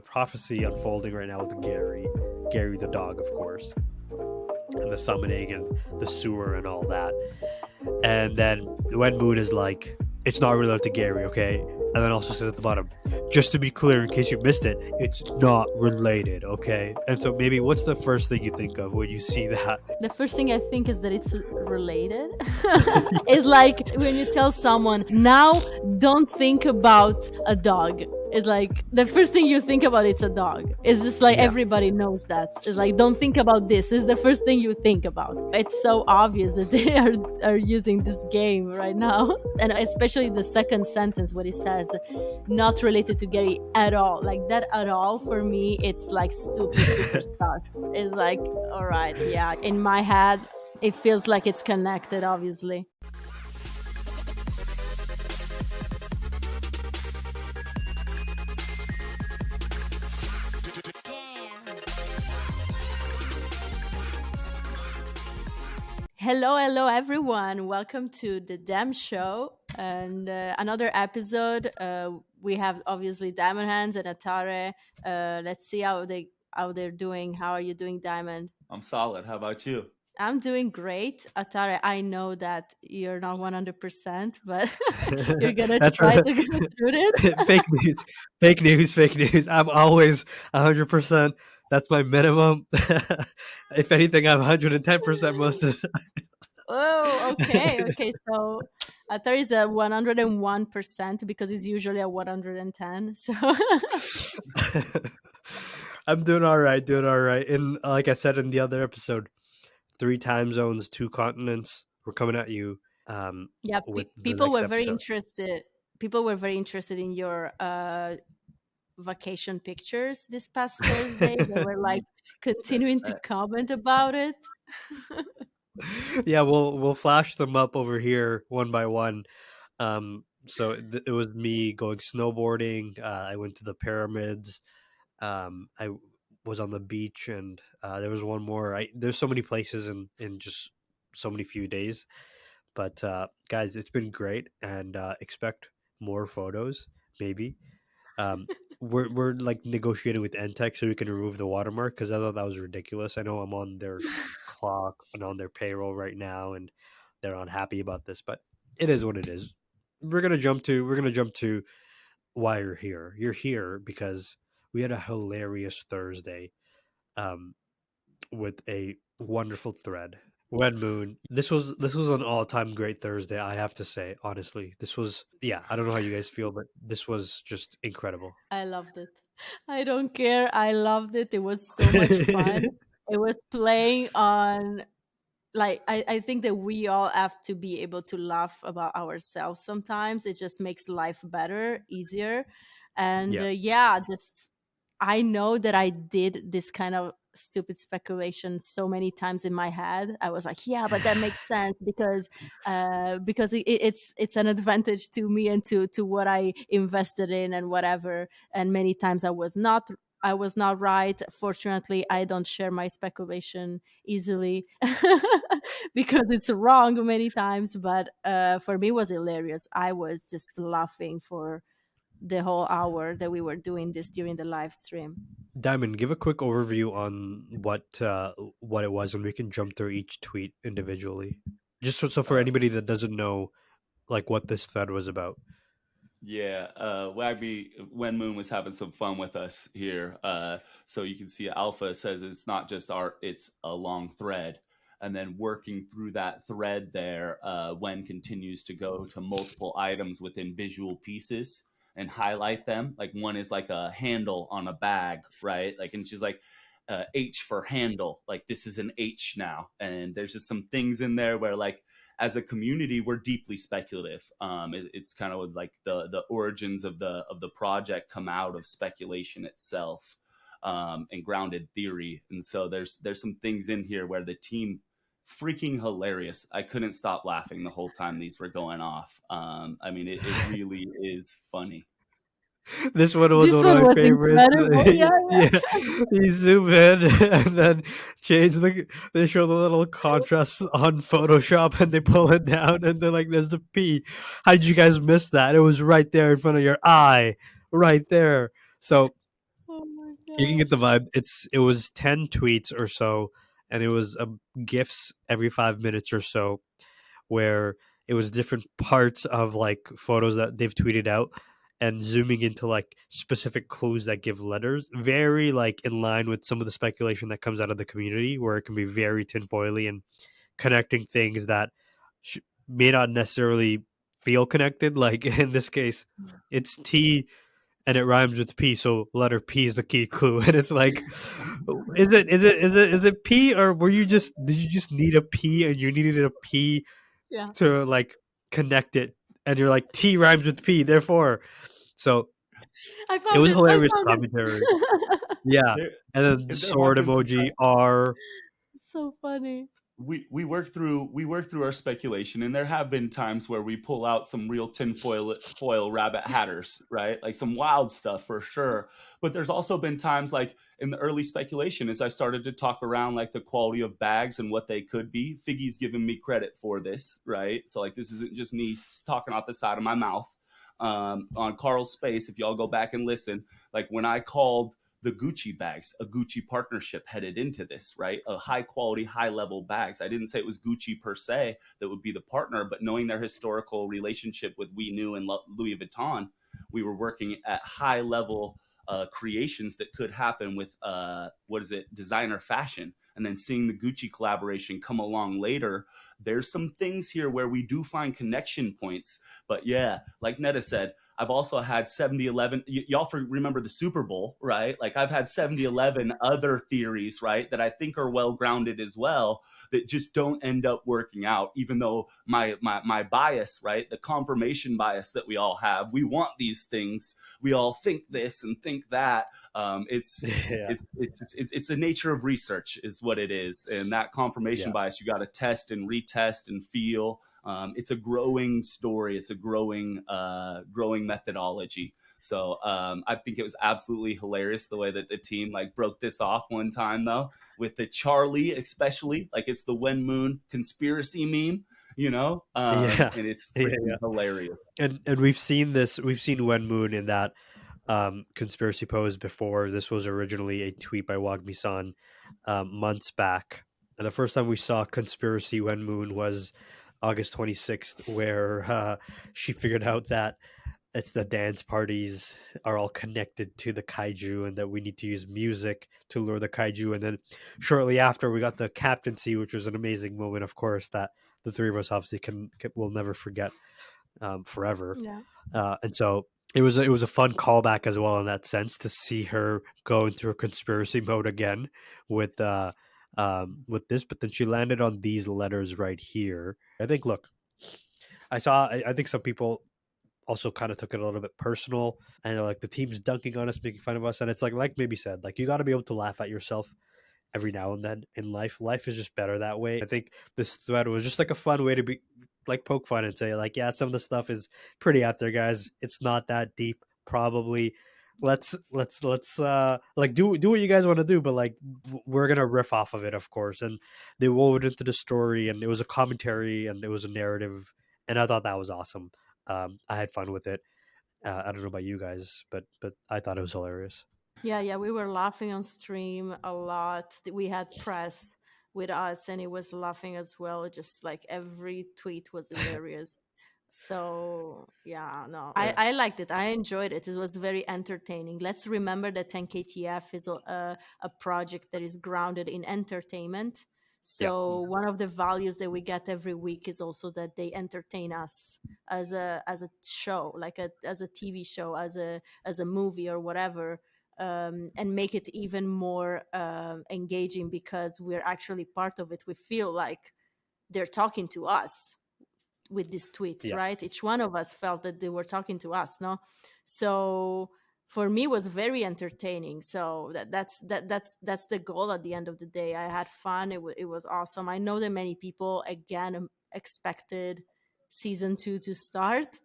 prophecy unfolding right now with Gary the dog, of course, and the summoning and the sewer and all that. And then Wen Moon is like, it's not related to Gary, okay? And then also says at the bottom, just to be clear, in case you missed it, it's not related, okay? And so maybe what's the first thing you think of when you see that? The first thing I think is that it's related. It's like when you tell someone, now don't think about a dog. It's like the first thing you think about, it's a dog. It's just like everybody knows that. It's like, don't think about this. It's the first thing you think about. It's so obvious that they are using this game right now. And especially the second sentence, what it says, not related to Gary at all. Like that at all, for me, it's like super sus. It's like, all right, yeah. In my head, it feels like it's connected, obviously. Hello, everyone. Welcome to the Damn Show and another episode. We have obviously Diamond Hands and atareh. Let's see how they're doing. How are you doing, Diamond? I'm solid. How about you? I'm doing great, atareh. I know that you're not 100%, but you're gonna try to go through this. Fake news. I'm always 100%. That's my minimum. If anything, I'm 110% most of the time. Oh, okay. So atareh is a 101% because it's usually a 110. So I'm doing all right. And like I said in the other episode, 3 time zones, 2 continents. We're coming at you. Yeah, people were very interested. People were very interested in your vacation pictures this past Thursday. They were like continuing to comment about it. Yeah, we'll flash them up over here one by one. So it was me going snowboarding. I went to the pyramids. I was on the beach, and there was one more. There's so many places in just so many few days. But guys, it's been great, and expect more photos, maybe. We're like negotiating with NTEC so we can remove the watermark, because I thought that was ridiculous. I know I'm on their clock and on their payroll right now, and they're unhappy about this, but it is what it is. We're gonna jump to why you're here. You're here because we had a hilarious Thursday, with a wonderful thread. Wen Moon. This was an all-time great Thursday, I have to say. Honestly, this was, I don't know how you guys feel, but this was just incredible. I loved it. I don't care. I loved it. It was so much fun. It was playing on, like, I think that we all have to be able to laugh about ourselves sometimes. It just makes life better, easier. And just, I know that I did this kind of stupid speculation so many times in my head. I was like, yeah, but that makes sense because it's an advantage to me and to what I invested in and whatever. And many times I was not right. Fortunately, I don't share my speculation easily because it's wrong many times. But for me, it was hilarious. I was just laughing for the whole hour that we were doing this during the live stream. Diamond, give a quick overview on what it was, and we can jump through each tweet individually. Just so for anybody that doesn't know, like, what this thread was about. Yeah, Wen Moon was having some fun with us here. So you can see Alpha says it's not just art, it's a long thread. And then working through that thread there, Wen continues to go to multiple items within visual pieces and highlight them. Like one is like a handle on a bag, right? Like, and she's like, H for handle, like this is an H now. And there's just some things in there where, like, as a community, we're deeply speculative. It's kind of like the origins of the project come out of speculation itself, and grounded theory. And so there's some things in here where the team, freaking hilarious. I couldn't stop laughing the whole time these were going off. I mean, it really is funny. This one was one of my favorites. Yeah. You zoom in and then they show the little contrast on Photoshop, and they pull it down, and they're like, there's the P. How did you guys miss that? It was right there in front of your eye, right there. So You can get the vibe. It was 10 tweets or so, and it was gifs every 5 minutes or so, where it was different parts of like photos that they've tweeted out, and zooming into like specific clues that give letters, very like in line with some of the speculation that comes out of the community, where it can be very tinfoily and connecting things that may not necessarily feel connected. Like in this case, it's T and it rhymes with P, so letter P is the key clue. And it's like, is it P, or were you just did you just need a P and you needed a P Yeah. to like connect it, and you're like T rhymes with P, therefore. So I it found was it. I hilarious found commentary. it. Yeah, There, and then there sword have been some emoji times R. So funny. we work through our speculation, and there have been times where we pull out some real tinfoil foil rabbit hatters, right? Like some wild stuff for sure. But there's also been times like in the early speculation, as I started to talk around like the quality of bags and what they could be. Figgy's giving me credit for this, right? So like this isn't just me talking off the side of my mouth. On Carl's Space, if y'all go back and listen, like when I called the Gucci bags, a Gucci partnership headed into this, right? A high quality, high level bags. I didn't say it was Gucci per se that would be the partner, but knowing their historical relationship with We Knew and Louis Vuitton, we were working at high level creations that could happen with designer fashion. And then seeing the Gucci collaboration come along later, there's some things here where we do find connection points. But yeah, like Netta said, I've also had 7011. Y'all remember the Super Bowl, right? Like I've had 7011 other theories, right, that I think are well grounded as well, that just don't end up working out. Even though my bias, right, the confirmation bias that we all have, we want these things, we all think this and think that. It's Yeah, it's the nature of research, is what it is, and that confirmation yeah, bias, you got to test and retest and feel. It's a growing story. It's a growing methodology. So I think it was absolutely hilarious the way that the team like broke this off one time though, with the Charlie especially, like it's the Wen Moon conspiracy meme, yeah, and it's yeah, freaking yeah. hilarious. And we've seen this. We've seen Wen Moon in that conspiracy pose before. This was originally a tweet by Wagmi-san months back. And the first time we saw conspiracy Wen Moon was August 26th, where she figured out that it's the dance parties are all connected to the kaiju, and that we need to use music to lure the kaiju. And then shortly after, we got the captaincy, which was an amazing moment, of course, that the three of us obviously will never forget forever. Yeah. And so it was a fun callback as well in that sense, to see her go into a conspiracy mode again with this. But then she landed on these letters right here. I think. Look, I think some people also kind of took it a little bit personal, and they're like, the team's dunking on us, making fun of us, and it's like maybe said, like, you got to be able to laugh at yourself every now and then in life. Life is just better that way. I think this thread was just like a fun way to be like poke fun and say like, yeah, some of the stuff is pretty out there, guys. It's not that deep, probably. Let's like do what you guys want to do, but like we're gonna riff off of it, of course. And they wove it into the story, and it was a commentary, and it was a narrative, and I thought that was awesome. I had fun with it. I don't know about you guys, but I thought it was hilarious. Yeah, yeah, we were laughing on stream a lot. We had press with us, and it was laughing as well. Just like every tweet was hilarious. So yeah, no, Yeah, I liked it. I enjoyed it. It was very entertaining. Let's remember that 10KTF is a project that is grounded in entertainment. Yeah. So one of the values that we get every week is also that they entertain us as a show, like as a TV show, as a movie or whatever, and make it even more engaging because we're actually part of it. We feel like they're talking to us with these tweets, Yeah. right? Each one of us felt that they were talking to us, no? So for me, it was very entertaining. So that's the goal at the end of the day. I had fun. It was awesome. I know that many people again expected season 2 to start,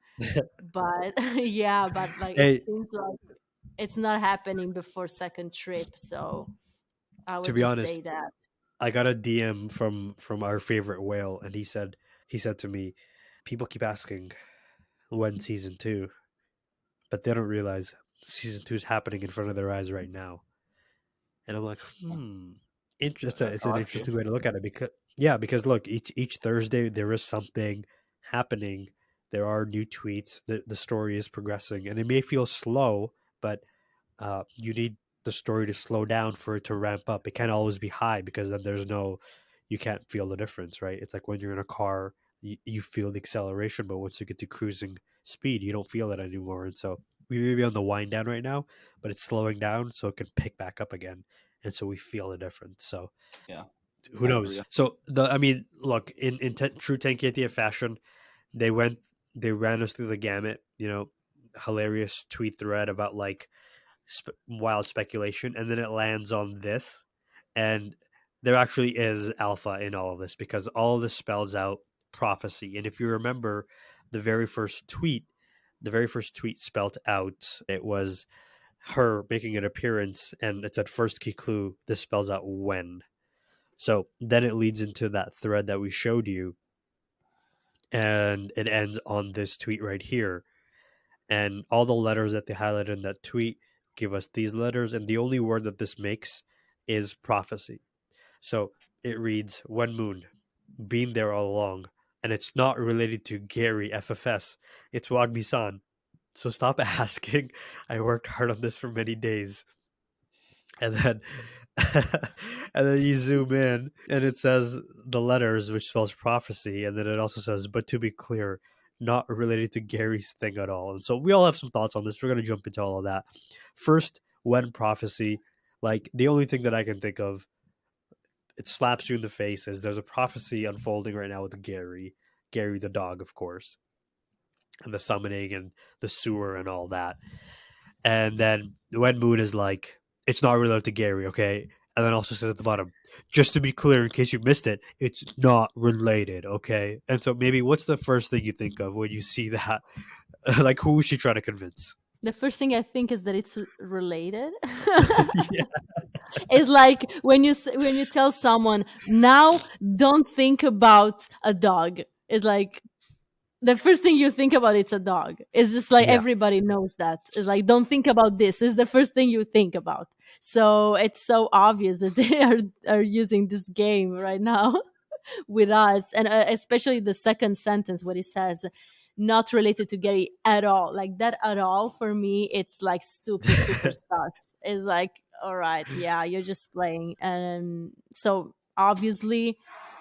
but yeah, but like it Hey, seems like it's not happening before second trip. So I to would be just say honest, that. I got a DM from our favorite whale, and he said to me, people keep asking when season two, but they don't realize season two is happening in front of their eyes right now. And I'm like, That's it's how an I feel. interesting way to look at it because look, each Thursday there is something happening. There are new tweets. The story is progressing, and it may feel slow, but you need the story to slow down for it to ramp up. It can't always be high because then you can't feel the difference, right? It's like when you're in a car, you feel the acceleration, but once you get to cruising speed, you don't feel it anymore. And so we may be on the wind down right now, but it's slowing down so it can pick back up again. And so we feel the difference. So Yeah, who I agree. knows? So look, in true 10KTF fashion, they went, they ran us through the gamut, hilarious tweet thread about like wild speculation, and then it lands on this, and there actually is alpha in all of this because all of this spells out prophecy. And if you remember, the very first tweet, spelled out it was her making an appearance, and it said first key clue. This spells out when. So then it leads into that thread that we showed you, and it ends on this tweet right here. And all the letters that they highlighted in that tweet give us these letters, and the only word that this makes is prophecy. So it reads Wen Moon, been there all along, and it's not related to Gary FFS. It's Wagmi-san. So stop asking. I worked hard on this for many days. And then and then you zoom in and it says the letters, which spells prophecy, and then it also says, but to be clear, not related to Gary's thing at all. And so we all have some thoughts on this. We're going to jump into all of that. First, when prophecy, like the only thing that I can think of, it slaps you in the face, is there's a prophecy unfolding right now with Gary the dog, of course, and the summoning and the sewer and all that. And then Wen Moon is like, it's not related to Gary, okay? And then also says at the bottom, just to be clear, in case you missed it, it's not related, okay? And so maybe what's the first thing you think of when you see that? Like, who is she trying to convince? The first thing I think is that it's related. Yeah. It's like when you tell someone, now don't think about a dog. It's like the first thing you think about, it's a dog. It's just like Yeah. everybody knows that. It's like, don't think about this. It's the first thing you think about. So it's so obvious that they are using this game right now with us, and especially the second sentence what it says, not related to Gary at all. Like that at all for me, it's like super super sus. It's like, all right, yeah, you're just playing. And so obviously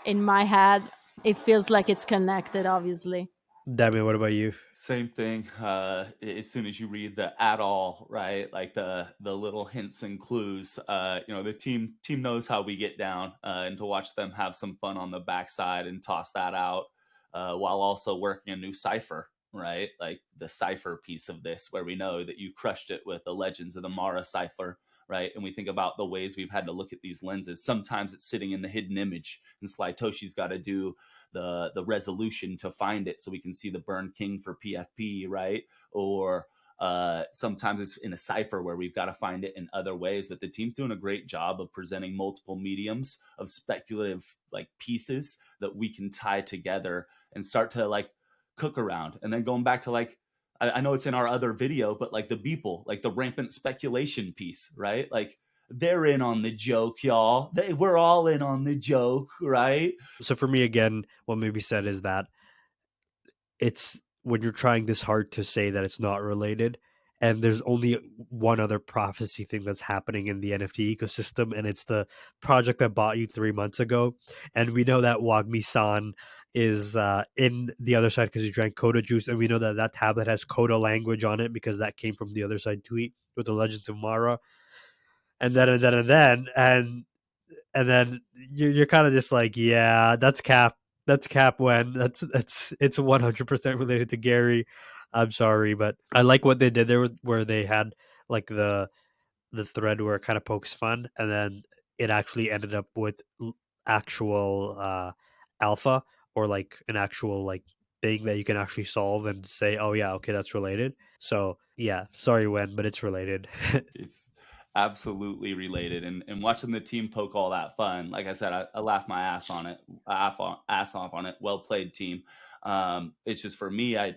in my head it feels like it's connected, obviously. Damien, what about you? Same thing. As soon as you read the at all, right, like the little hints and clues, the team knows how we get down, and to watch them have some fun on the backside and toss that out, while also working a new cipher, right? Like the cipher piece of this, where we know that you crushed it with the Legends of the Mara cipher, right? And we think about the ways we've had to look at these lenses. Sometimes it's sitting in the hidden image, and Sly Toshi's got to do the resolution to find it so we can see the Burn King for PFP, right? Or sometimes it's in a cipher where we've got to find it in other ways. But the team's doing a great job of presenting multiple mediums of speculative like pieces that we can tie together and start to like cook around. And then going back to like, I know it's in our other video, but like the Beeple, like the rampant speculation piece, right? Like they're in on the joke, y'all. We're all in on the joke, right? So for me, again, what maybe said is that it's when you're trying this hard to say that it's not related, and there's only one other prophecy thing that's happening in the NFT ecosystem, and it's the project that bought you 3 months ago. And we know that Wagmi-san is in the other side because he drank Coda juice, and we know that that tablet has Coda language on it because that came from the other side tweet with the Legends of Mara. And then you're kind of just like, yeah, that's cap. That's cap when it's 100% related to Gary. I'm sorry, but I like what they did there, where they had like the thread where it kind of pokes fun, and then it actually ended up with actual alpha, or like an actual like thing that you can actually solve and say, oh yeah, okay, that's related. So yeah, sorry when, but it's related. It's absolutely related. And watching the team poke all that fun, like I said, I laughed my ass on it, ass off on it. Well played, team. It's just for me, I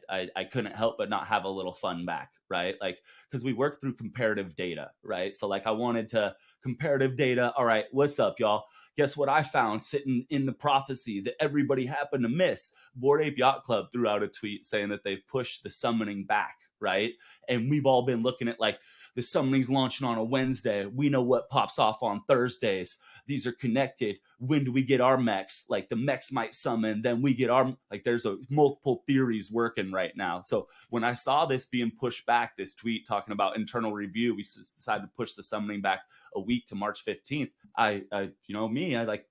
couldn't help but not have a little fun back, right? Like, because we work through comparative data, right? So like I wanted to comparative data. All right, what's up, y'all? Guess what I found sitting in the prophecy that everybody happened to miss? Bored Ape Yacht Club threw out a tweet saying that they've pushed the summoning back, right? And we've all been looking at like the summoning's launching on a Wednesday. We know what pops off on Thursdays. These are connected. When do we get our mechs? Like the mechs might summon, then we get our, like there's multiple theories working right now. So when I saw this being pushed back, this tweet talking about internal review, we decided to push the summoning back a week to March 15th. I like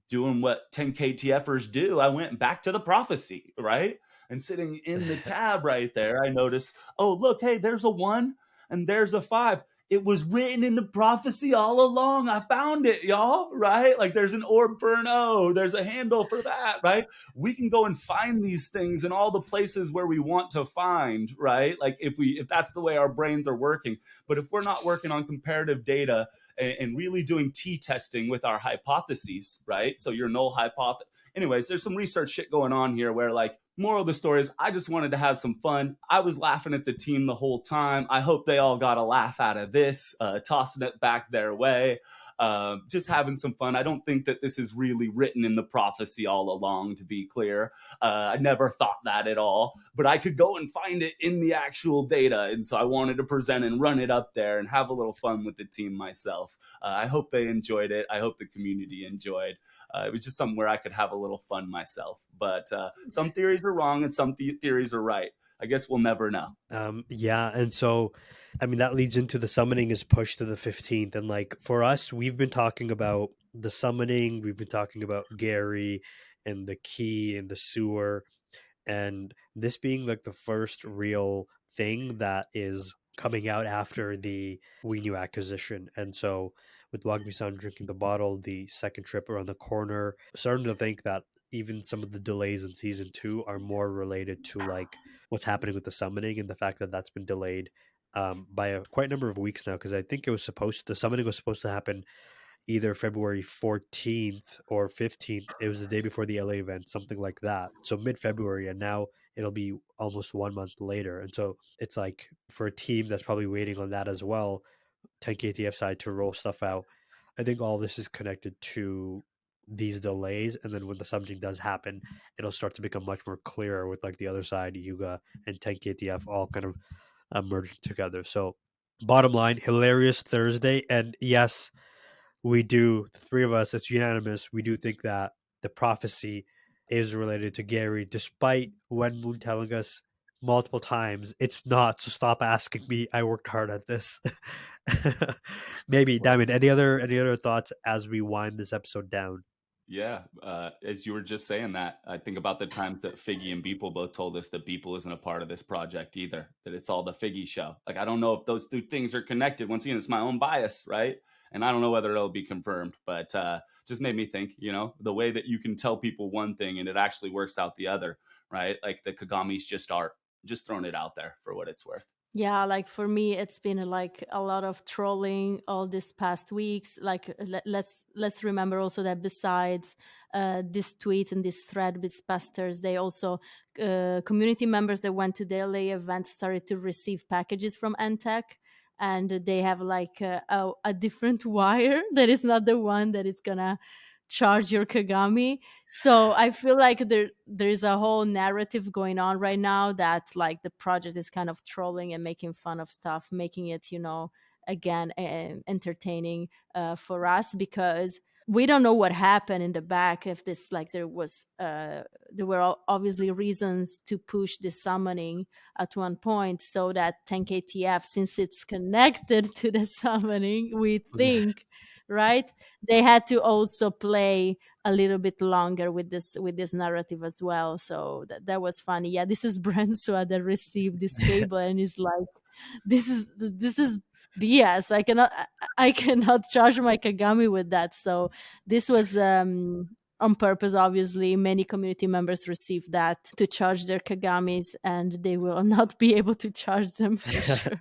doing what 10K TFers do. I went back to the prophecy, right? And sitting in the tab right there, I noticed, oh, look, hey, there's a 1 and there's a 5. It was written in the prophecy all along. I found it, y'all, right? Like there's an orb for an O, there's a handle for that, right? We can go and find these things in all the places where we want to find, right? Like if that's the way our brains are working. But if we're not working on comparative data and really doing t-testing with our hypotheses, right? So your null hypothesis. Anyways, there's some research shit going on here where like moral of the story is I just wanted to have some fun. I was laughing at the team the whole time. I hope they all got a laugh out of this, tossing it back their way. Just having some fun. I don't think that this is really written in the prophecy all along, to be clear. I never thought that at all, but I could go and find it in the actual data. And so I wanted to present and run it up there and have a little fun with the team myself. I hope they enjoyed it. I hope the community enjoyed. It was just something where I could have a little fun myself. But some theories are wrong and some theories are right. I guess we'll never know. Yeah, and so I mean that leads into the summoning is pushed to the 15th, and like for us, we've been talking about the summoning, we've been talking about Gary and the key and the sewer, and this being like the first real thing that is coming out after the We Knew acquisition. And so with Wagmi-san drinking the bottle, the second trip around the corner, starting to think that even some of the delays in season 2 are more related to like what's happening with the summoning and the fact that that's been delayed by a quite number of weeks now, because I think the summoning was supposed to happen either February 14th or 15th. It was the day before the LA event, something like that. So mid-February, and now it'll be almost 1 month later. And so it's like for a team that's probably waiting on that as well, 10KTF side to roll stuff out. I think all this is connected to these delays, and then when the something does happen, it'll start to become much more clearer with like the other side, Yuga and 10KTF all kind of merged together. So bottom line, hilarious Thursday. And yes, we do, the three of us, it's unanimous, we do think that the prophecy is related to Gary, despite Wen Moon telling us multiple times it's not. So stop asking me. I worked hard at this. Maybe Diamond. Any other thoughts as we wind this episode down? Yeah, as you were just saying that, I think about the times that Figgy and Beeple both told us that Beeple isn't a part of this project either, that it's all the Figgy show. Like, I don't know if those two things are connected. Once again, it's my own bias, right? And I don't know whether it'll be confirmed, but just made me think, the way that you can tell people one thing and it actually works out the other, right? Like the Kagami's just art, just throwing it out there for what it's worth. Yeah, like for me, it's been like a lot of trolling all these past weeks. Like let's remember also that besides this tweet and this thread this past Thursday, also community members that went to the LA event started to receive packages from NTEC, and they have like a different wire that is not the one that is gonna charge your Kagami. So I feel like there's a whole narrative going on right now that like the project is kind of trolling and making fun of stuff, making it, again, entertaining for us, because we don't know what happened in the back. If this, like, there were obviously reasons to push the summoning at one point so that 10KTF, since it's connected to the summoning, we think, right, they had to also play a little bit longer with this narrative as well. So that was funny. Yeah, this is Bransua that received this cable and is like, this is BS. I cannot charge my Kagami with that. So this was on purpose. Obviously, many community members received that to charge their Kagamis, and they will not be able to charge them for sure.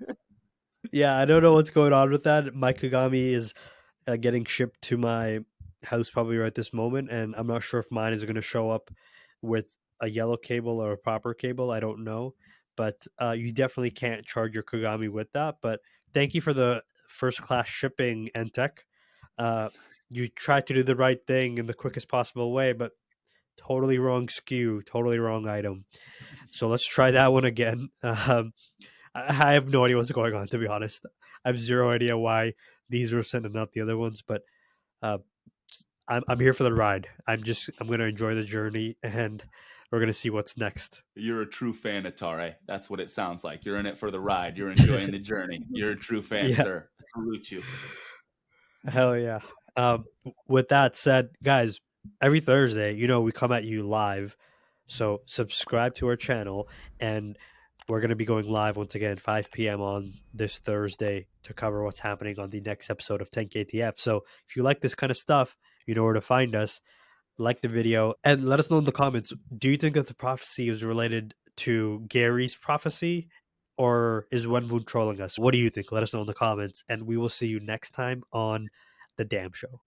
Yeah, I don't know what's going on with that. My Kagami is getting shipped to my house probably right this moment, and I'm not sure if mine is going to show up with a yellow cable or a proper cable. I don't know, but you definitely can't charge your Kagami with that. But thank you for the first class shipping, NTEC. You tried to do the right thing in the quickest possible way, but totally wrong SKU, totally wrong item. So let's try that one again. I have no idea what's going on, to be honest. I have zero idea why these were sent and not the other ones, but uh, I'm here for the ride. I'm going to enjoy the journey, and we're going to see what's next. You're a true fan, atareh. That's what it sounds like. You're in it for the ride. You're enjoying the journey. You're a true fan, Yeah, sir. I salute you. hell yeah. With that said, guys, every Thursday, we come at you live. So subscribe to our channel, and we're going to be going live once again 5 p.m. on this Thursday to cover what's happening on the next episode of 10K TF. So if you like this kind of stuff, you know where to find us. Like the video and let us know in the comments. Do you think that the prophecy is related to Gary's prophecy, or is Wen Moon trolling us? What do you think? Let us know in the comments, and we will see you next time on The Damn Show.